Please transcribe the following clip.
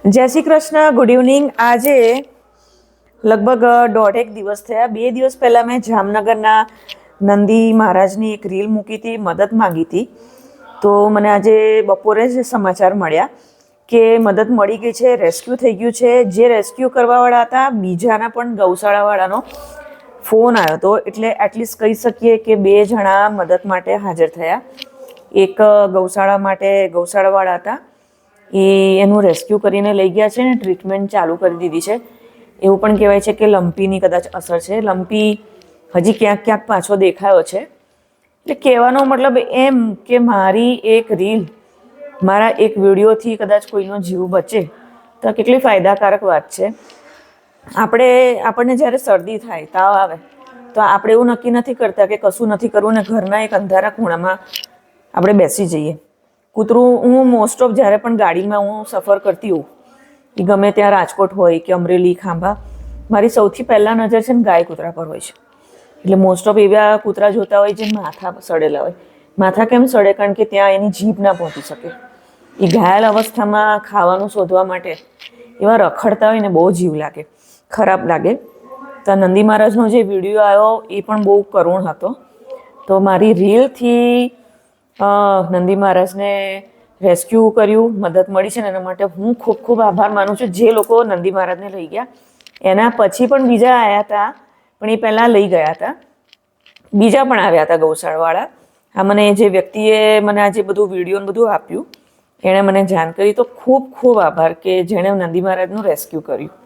જય Shri Krishna, good evening. આજે લગભગ 1.5 દિવસ થયા. 2 દિવસ પહેલાં મેં જામનગરના નંદી મહારાજની એક રીલ મૂકી હતી, મદદ માંગી હતી. તો મને આજે બપોરે જ સમાચાર મળ્યા કે મદદ મળી ગઈ છે, રેસ્ક્યુ થઈ ગયું છે. જે રેસ્ક્યુ કરવાવાળા હતા બીજાના પણ ગૌશાળાવાળાનો ફોન આવ્યો હતો. એટલે એટલીસ્ટ કહી શકીએ કે 2 જણા મદદ માટે હાજર થયા. એક ગૌશાળાવાળા હતા, એનું રેસ્ક્યુ કરીને લઈ ગયા છે ને ટ્રીટમેન્ટ ચાલુ કરી દીધી છે. એવું પણ કહેવાય છે કે લંપીની કદાચ અસર છે. લંપી હજી ક્યાંક ક્યાંક પાછો દેખાયો છે. એટલે કહેવાનો મતલબ એમ કે મારી એક રીલ, મારા એક વિડીયોથી કદાચ કોઈનો જીવ બચે તો કેટલી ફાયદાકારક વાત છે. આપણને જ્યારે શરદી થાય, તાવ આવે તો આપણે એવું નક્કી નથી કરતા કે કશું નથી કરવું ને ઘરના એક અંધારા ખૂણામાં આપણે બેસી જઈએ. કૂતરું, હું મોસ્ટ ઓફ જ્યારે પણ ગાડીમાં હું સફર કરતી હોઉં, એ ગમે ત્યાં રાજકોટ હોય કે અમરેલી, ખાંભા, મારી સૌથી પહેલાં નજર છે ને ગાય કૂતરા પર હોય છે. એટલે મોસ્ટ ઓફ એવા કૂતરા જોતા હોય જે માથા સડેલા હોય. માથા કેમ સડે? કારણ કે ત્યાં એની જીભ ના પહોંચી શકે. એ ઘાયલ અવસ્થામાં ખાવાનું શોધવા માટે એવા રખડતા હોય ને બહુ જીવ લાગે, ખરાબ લાગે. તો નંદી મહારાજનો જે વિડીયો આવ્યો એ પણ બહુ કરુણ હતો. તો મારી રીલથી નંદી મહારાજને રેસ્ક્યુ કર્યું, મદદ મળી છે ને એના માટે હું ખૂબ ખૂબ આભાર માનું છું. જે લોકો નંદી મહારાજને લઈ ગયા, એના પછી પણ બીજા આવ્યા હતા, પણ એ પહેલાં લઈ ગયા હતા. બીજા પણ આવ્યા હતા ગૌશાળાવાળા. આ મને જે વ્યક્તિએ મને આ જે બધું વિડીયો બધું આપ્યું, એણે મને જાણ કરી. તો ખૂબ ખૂબ આભાર કે જેણે નંદી મહારાજનું રેસ્ક્યુ કર્યું.